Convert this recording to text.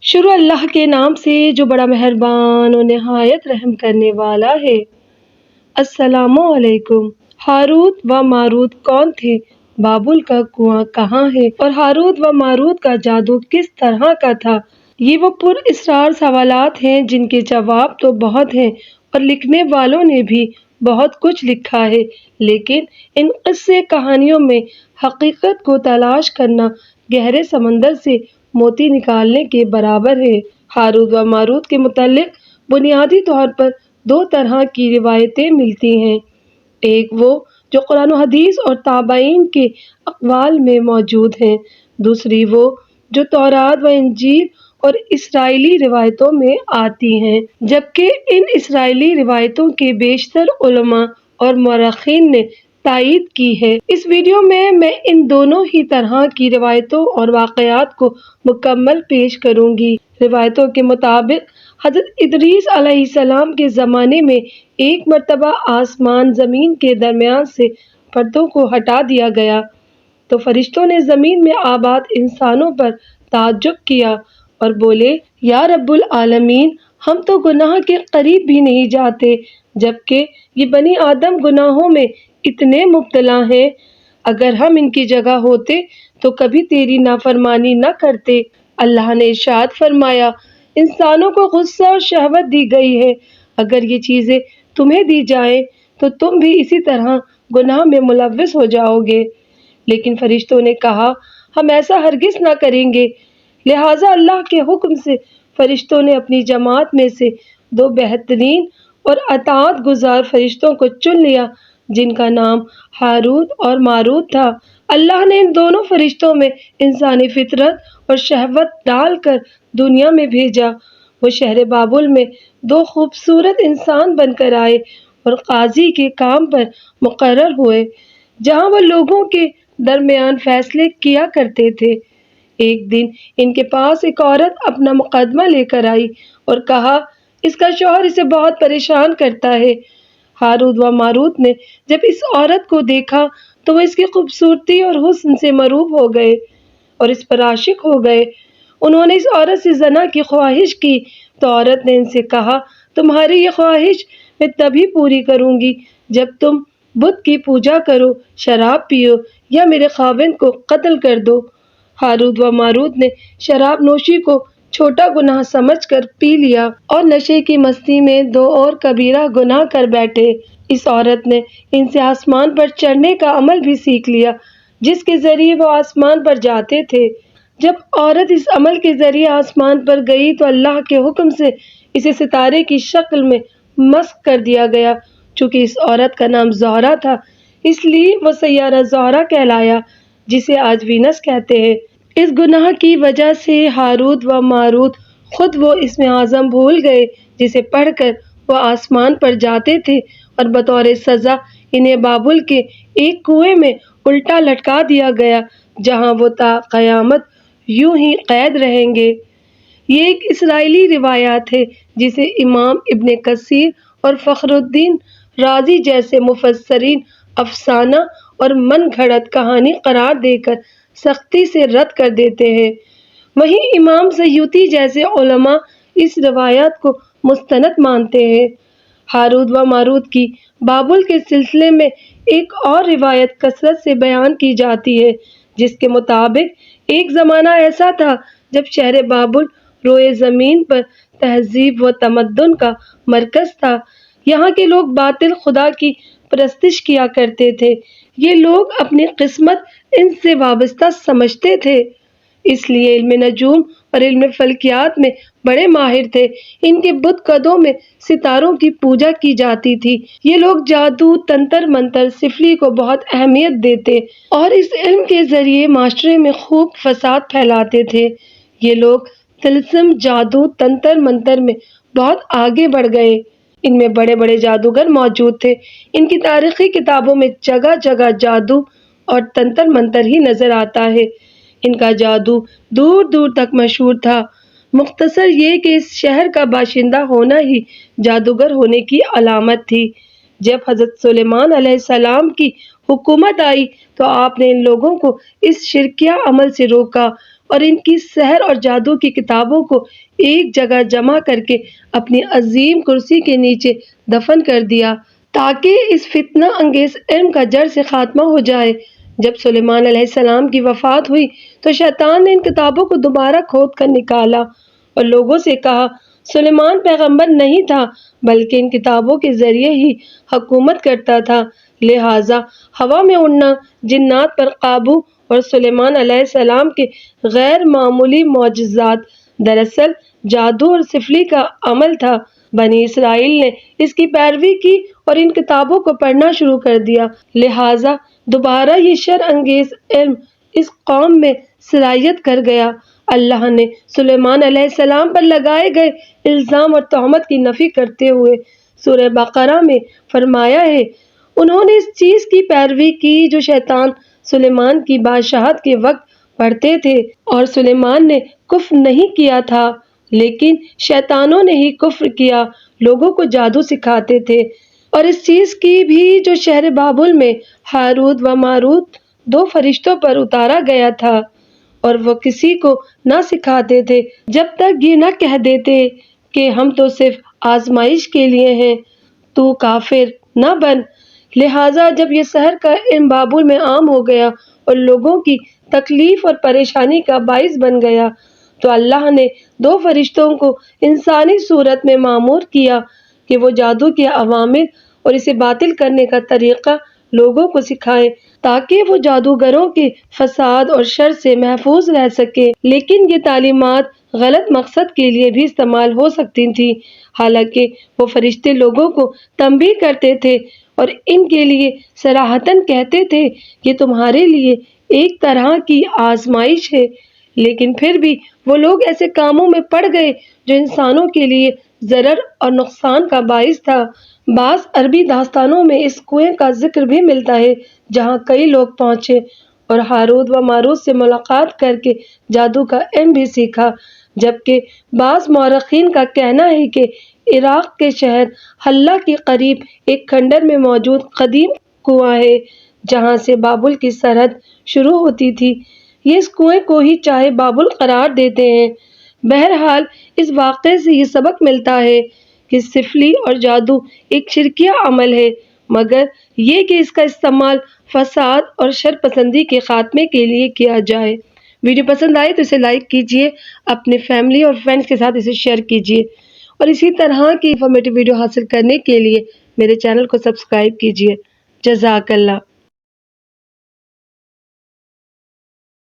شروع اللہ کے نام سے جو بڑا مہربان اور نہایت رحم کرنے والا ہے۔ السلام علیکم۔ ہاروت و ماروت کون تھے؟ بابل کا کنواں کہاں ہے؟ اور ہاروت و ماروت کا جادو کس طرح کا تھا؟ یہ وہ پر اسرار سوالات ہیں جن کے جواب تو بہت ہیں اور لکھنے والوں نے بھی بہت کچھ لکھا ہے، لیکن ان قصے کہانیوں میں حقیقت کو تلاش کرنا گہرے سمندر سے موتی نکالنے کے برابر ہے۔ ہاروت و ماروت کے متعلق بنیادی طور پر دو طرح کی روایتیں ملتی ہیں، ایک وہ جو قرآن و حدیث اور تابعین کے اقوال میں موجود ہیں، دوسری وہ جو تورات و انجیل اور اسرائیلی روایتوں میں آتی ہیں، جبکہ ان اسرائیلی روایتوں کے بیشتر علماء اور مورخین نے تائید کی ہے۔ اس ویڈیو میں ان دونوں ہی طرح کی روایتوں اور واقعات کو مکمل پیش کروں گی۔ روایتوں کے مطابق حضرت ادریس علیہ السلام کے زمانے میں ایک مرتبہ آسمان زمین کے درمیان سے پردوں کو ہٹا دیا گیا تو فرشتوں نے زمین میں آباد انسانوں پر تعجب کیا اور بولے، یا رب العالمین، ہم تو گناہ کے قریب بھی نہیں جاتے، جبکہ یہ بنی آدم گناہوں میں اتنے مبتلا ہیں۔ اگر ہم ان کی جگہ ہوتے تو کبھی تیری نافرمانی نہ کرتے۔ اللہ نے ارشاد فرمایا، انسانوں کو غصہ اور شہوت دی گئی ہے، اگر یہ چیزیں تمہیں دی جائیں تو تم بھی اسی طرح گناہ میں ملوث ہو جاؤ گے، لیکن فرشتوں نے کہا، ہم ایسا ہرگز نہ کریں گے۔ لہٰذا اللہ کے حکم سے فرشتوں نے اپنی جماعت میں سے دو بہترین اور اطاعت گزار فرشتوں کو چن لیا جن کا نام ہاروت اور ماروت تھا۔ اللہ نے ان دونوں فرشتوں میں انسانی فطرت اور شہوت ڈال کر دنیا میں بھیجا۔ وہ شہر بابل میں دو خوبصورت انسان بن کر آئے اور قاضی کے کام پر مقرر ہوئے، جہاں وہ لوگوں کے درمیان فیصلے کیا کرتے تھے۔ ایک دن ان کے پاس ایک عورت اپنا مقدمہ لے کر آئی اور کہا، اس کا شوہر اسے بہت پریشان کرتا ہے۔ ہاروت و ماروت نے جب اس عورت کو دیکھا تو وہ اس کی خوبصورتی اور حسن سے مرعوب ہو گئے اور اس پر عاشق ہو گئے۔ انہوں نے اس عورت سے زنا کی خواہش کی تو عورت نے ان سے کہا، تمہاری یہ خواہش میں تبھی پوری کروں گی جب تم بت کی پوجا کرو، شراب پیو یا میرے خاوند کو قتل کر دو۔ ہاروت و ماروت نے شراب نوشی کو چھوٹا گناہ سمجھ کر پی لیا اور نشے کی مستی میں دو اور کبیرہ گناہ کر بیٹھے۔ اس عورت نے ان سے آسمان پر چڑھنے کا عمل بھی سیکھ لیا جس کے ذریعے وہ آسمان پر جاتے تھے۔ جب عورت اس عمل کے ذریعے آسمان پر گئی تو اللہ کے حکم سے اسے ستارے کی شکل میں مسخ کر دیا گیا۔ چونکہ اس عورت کا نام زہرہ تھا، اس لیے وہ سیارہ زہرہ کہلایا، جسے آج وینس کہتے ہیں۔ اس گناہ کی وجہ سے ہاروت و ماروت خود وہ اسم اعظم بھول گئے جسے پڑھ کر وہ آسمان پر جاتے تھے، اور بطور سزا انہیں بابل کے ایک کنویں میں الٹا لٹکا دیا گیا جہاں وہ تا قیامت یوں ہی قید رہیں گے۔ یہ ایک اسرائیلی روایات ہے جسے امام ابن کثیر اور فخر الدین رازی جیسے مفسرین افسانہ اور من گھڑت کہانی قرار دے کر سختی سے رد کر دیتے ہیں۔ وہیں امام سیوطی جیسے علماء اس روایات کو مستند مانتے ہیں۔ ہاروت و ماروت کی بابل کے سلسلے میں ایک اور روایت کثرت سے بیان کی جاتی ہے، جس کے مطابق ایک زمانہ ایسا تھا جب شہر بابل روئے زمین پر تہذیب و تمدن کا مرکز تھا۔ یہاں کے لوگ باطل خدا کی پرستش کیا کرتے تھے۔ یہ لوگ اپنی قسمت ان سے وابستہ سمجھتے تھے، اس لیے علم نجوم اور علم فلکیات میں بڑے ماہر تھے۔ ان کے بت قدوں میں ستاروں کی پوجا کی جاتی تھی۔ یہ لوگ جادو، تنتر منتر، سفلی کو بہت اہمیت دیتے اور اس علم کے ذریعے معاشرے میں خوب فساد پھیلاتے تھے۔ یہ لوگ طلسم، جادو، تنتر منتر میں بہت آگے بڑھ گئے۔ ان میں بڑے بڑے جادوگر موجود تھے۔ ان کی تاریخی کتابوں میں جگہ جگہ جادو اور تنتر منتر ہی نظر آتا ہے۔ ان کا جادو دور دور تک مشہور تھا۔ مختصر یہ کہ اس شہر کا باشندہ ہونا ہی جادوگر ہونے کی علامت تھی۔ جب حضرت سلیمان علیہ السلام کی حکومت آئی تو آپ نے ان لوگوں کو اس شرکیہ عمل سے روکا اور ان کی سحر اور جادو کی کتابوں کو ایک جگہ جمع کر کے اپنی عظیم کرسی کے نیچے دفن کر دیا تاکہ اس فتنہ انگیز علم کا جڑ سے خاتمہ ہو جائے۔ جب سلیمان علیہ السلام کی وفات ہوئی تو شیطان نے ان کتابوں کو دوبارہ کھود کر نکالا اور لوگوں سے کہا سلیمان پیغمبر نہیں تھا بلکہ ان کتابوں کے ذریعے ہی حکومت کرتا تھا، لہٰذا ہوا میں اڑنا، جنات پر قابو اور سلیمان علیہ السلام کے غیر معمولی معجزات دراصل جادو اور سفلی کا عمل تھا۔ بنی اسرائیل نے اس کی پیروی کی اور ان کتابوں کو پڑھنا شروع کر دیا، لہٰذا دوبارہ یہ شر انگیز علم اس قوم میں سرایت کر گیا۔ اللہ نے سلیمان علیہ السلام پر لگائے گئے الزام اور تہمت کی نفی کرتے ہوئے سورہ بقرہ میں فرمایا ہے، انہوں نے اس چیز کی پیروی کی جو شیطان سلیمان کی بادشاہت کے وقت پڑھتے تھے، اور سلیمان نے کفر نہیں کیا تھا لیکن شیطانوں نے ہی کفر کیا، لوگوں کو جادو سکھاتے تھے، اور اس چیز کی بھی جو شہر بابل میں ہاروت و ماروت 2 فرشتوں پر اتارا گیا تھا، اور وہ کسی کو نہ سکھاتے تھے جب تک یہ نہ کہہ دیتے کہ ہم تو صرف آزمائش کے لیے ہیں، تو کافر نہ بن۔ لہٰذا جب یہ سحر کا علم بابل میں عام ہو گیا اور لوگوں کی تکلیف اور پریشانی کا باعث بن گیا تو اللہ نے 2 فرشتوں کو انسانی صورت میں مامور کیا کہ وہ جادو کے عوامل اور اسے باطل کرنے کا طریقہ لوگوں کو سکھائیں تاکہ وہ جادوگروں کے فساد اور شر سے محفوظ رہ سکے، لیکن یہ تعلیمات غلط مقصد کے لیے بھی استعمال ہو سکتی تھی۔ حالانکہ وہ فرشتے لوگوں کو تنبیہ کرتے تھے اور ان کے لیے صراحتاً کہتے تھے کہ تمہارے لیے ایک طرح کی آزمائش ہے، لیکن پھر بھی وہ لوگ ایسے کاموں میں پڑ گئے جو انسانوں کے لیے ضرر اور نقصان کا باعث تھا۔ بعض عربی داستانوں میں اس کنویں کا ذکر بھی ملتا ہے جہاں کئی لوگ پہنچے اور ہاروت و ماروت سے ملاقات کر کے جادو کا علم بھی سیکھا، جبکہ بعض مورخین کا کہنا ہے کہ عراق کے شہر حلہ کے قریب ایک کھنڈر میں موجود قدیم کنواں ہے جہاں سے بابل کی سرحد شروع ہوتی تھی۔ یہ اس کنویں کو ہی چاہے بابل قرار دیتے ہیں۔ بہرحال اس واقعے سے یہ سبق ملتا ہے کہ سفلی اور جادو ایک شرکیہ عمل ہے، مگر یہ کہ اس کا استعمال فساد اور شر پسندی کے خاتمے کے لیے کیا جائے۔ ویڈیو پسند آئے تو اسے لائک کیجیے، اپنے فیملی اور فرینڈز کے ساتھ اسے شیئر کیجیے، اور اسی طرح کی انفارمیٹیو ویڈیو حاصل کرنے کے لیے میرے چینل کو سبسکرائب کیجیے۔ جزاک اللہ۔